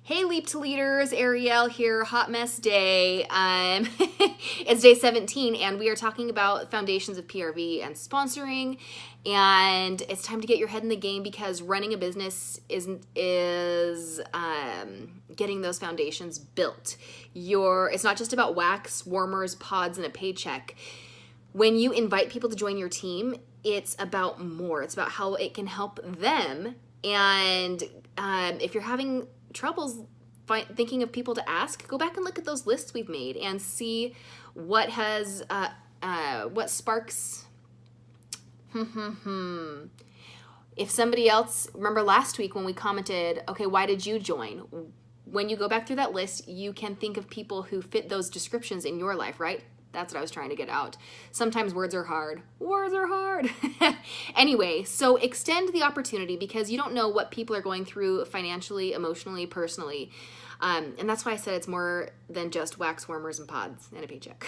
Hey Leap to Leaders, Ariel here, hot mess day. It's day 17 and we are talking about foundations of PRV and sponsoring, and it's time to get your head in the game because running a business is getting those foundations built. It's not just about wax, warmers, pods, and a paycheck. When you invite people to join your team, it's about more. It's about how it can help them. And if you're having troubles thinking of people to ask, go back and look at those lists we've made and see what sparks. If somebody else, remember last week when we commented, okay, why did you join? When you go back through that list, you can think of people who fit those descriptions in your life, right? That's what I was trying to get out. Sometimes words are hard. Words are hard. Anyway, so extend the opportunity because you don't know what people are going through financially, emotionally, personally. And that's why I said it's more than just wax warmers and pods and a paycheck.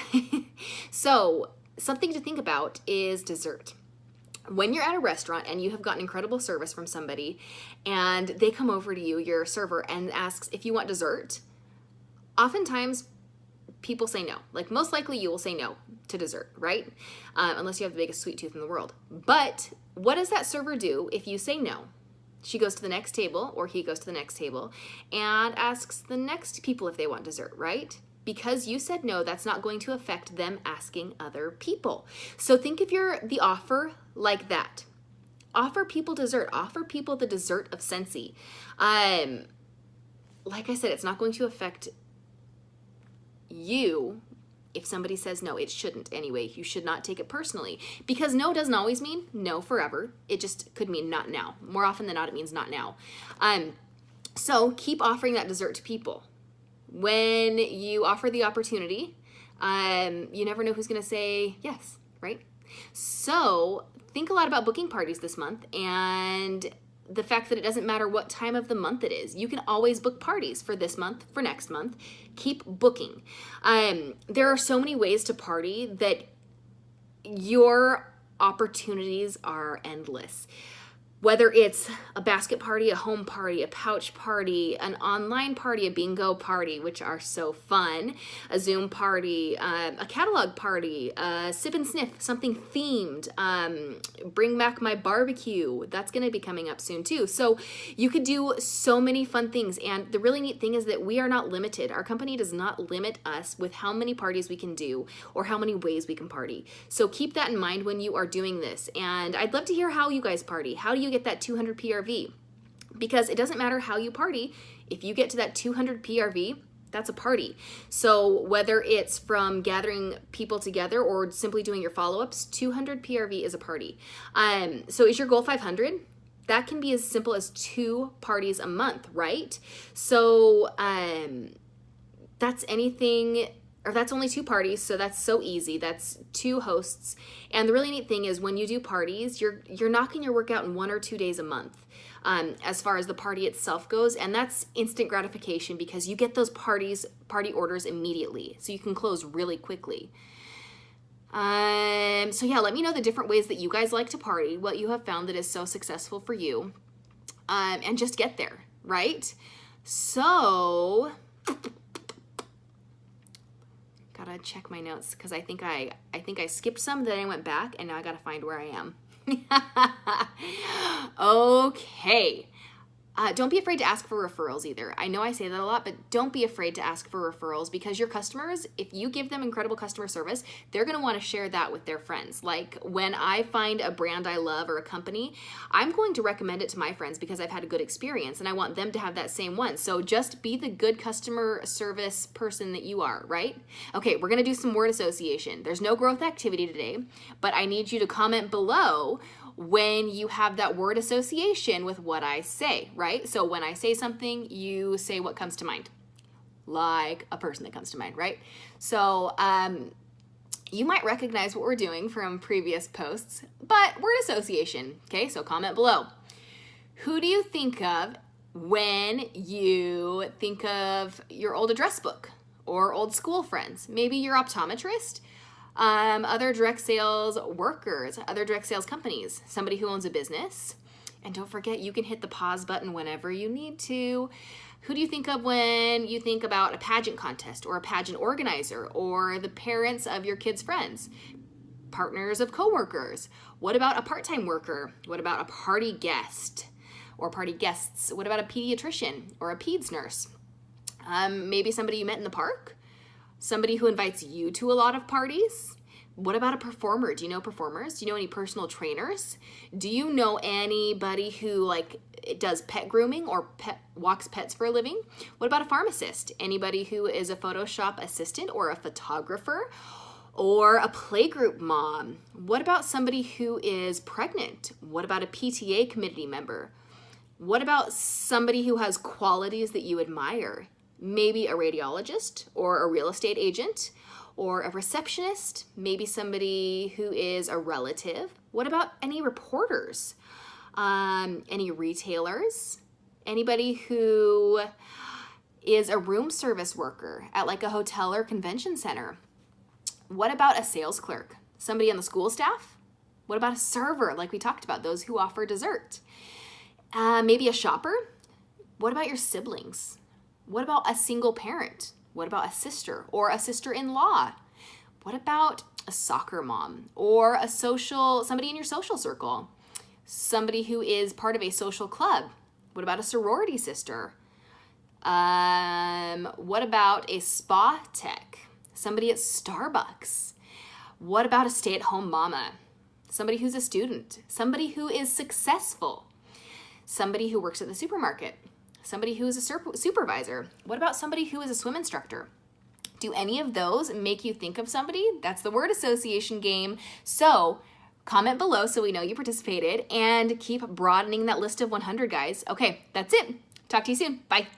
So something to think about is dessert. When you're at a restaurant and you have gotten incredible service from somebody and they come over to you, your server, and asks if you want dessert, oftentimes people say no. Like most likely you will say no to dessert, right? Unless you have the biggest sweet tooth in the world. But what does that server do if you say no? She goes to the next table, or he goes to the next table and asks the next people if they want dessert, right? Because you said no, that's not going to affect them asking other people. So think of the offer like that. Offer people dessert. Offer people the dessert of Scentsy. Like I said, it's not going to affect you if somebody says no. It shouldn't anyway. You should not take it personally because no doesn't always mean no forever. It just could mean not now. More often than not, it means not now. So keep offering that dessert to people. When you offer the opportunity, you never know who's going to say yes, right? So think a lot about booking parties this month and the fact that it doesn't matter what time of the month it is. You can always book parties for this month, for next month. Keep booking. There are so many ways to party that your opportunities are endless. Whether it's a basket party, a home party, a pouch party, an online party, a bingo party, which are so fun, a Zoom party, a catalog party, a sip and sniff, something themed, bring back my barbecue. That's going to be coming up soon too. So you could do so many fun things. And the really neat thing is that we are not limited. Our company does not limit us with how many parties we can do or how many ways we can party. So keep that in mind when you are doing this. And I'd love to hear how you guys party. How do you get that 200 PRV? Because it doesn't matter how you party. If you get to that 200 PRV, that's a party. So whether it's from gathering people together or simply doing your follow-ups, 200 PRV is a party. So is your goal 500? That can be as simple as 2 parties a month, right? So that's anything, or that's only 2 parties, so that's so easy. That's 2 hosts. And the really neat thing is when you do parties, you're knocking your work out in 1 or 2 days a month as far as the party itself goes. And that's instant gratification because you get those party orders immediately. So you can close really quickly. So yeah, let me know the different ways that you guys like to party, what you have found that is so successful for you, and just get there, right? So gotta check my notes because I think I skipped some, then I went back, and now I gotta find where I am. Okay. Don't be afraid to ask for referrals either. I know I say that a lot, but don't be afraid to ask for referrals because your customers, if you give them incredible customer service, they're going to want to share that with their friends. Like when I find a brand I love or a company, I'm going to recommend it to my friends because I've had a good experience and I want them to have that same one. So just be the good customer service person that you are, right? Okay, we're going to do some word association. There's no growth activity today, but I need you to comment below when you have that word association with what I say, right? So when I say something, you say what comes to mind, like a person that comes to mind, right? So you might recognize what we're doing from previous posts, but word association, okay? So comment below. Who do you think of when you think of your old address book or old school friends? Maybe your optometrist, other direct sales workers, other direct sales companies, somebody who owns a business. And don't forget, you can hit the pause button whenever you need to. Who do you think of when you think about a pageant contest or a pageant organizer or the parents of your kids' friends? Partners of coworkers. What about a part-time worker? What about a party guest or party guests? What about a pediatrician or a peds nurse? Maybe somebody you met in the park? Somebody who invites you to a lot of parties? What about a performer? Do you know performers? Do you know any personal trainers? Do you know anybody who like does pet grooming or walks pets for a living? What about a pharmacist? Anybody who is a Photoshop assistant or a photographer or a playgroup mom? What about somebody who is pregnant? What about a PTA committee member? What about somebody who has qualities that you admire? Maybe a radiologist or a real estate agent or a receptionist, maybe somebody who is a relative. What about any reporters? Any retailers? Anybody who is a room service worker at like a hotel or convention center? What about a sales clerk? Somebody on the school staff? What about a server, like we talked about, those who offer dessert? Maybe a shopper? What about your siblings? What about a single parent? What about a sister or a sister-in-law? What about a soccer mom or somebody in your social circle? Somebody who is part of a social club? What about a sorority sister? What about a spa tech? Somebody at Starbucks? What about a stay-at-home mama? Somebody who's a student? Somebody who is successful? Somebody who works at the supermarket? Somebody who is a supervisor? What about somebody who is a swim instructor? Do any of those make you think of somebody? That's the word association game. So comment below so we know you participated and keep broadening that list of 100, guys. Okay, that's it. Talk to you soon. Bye.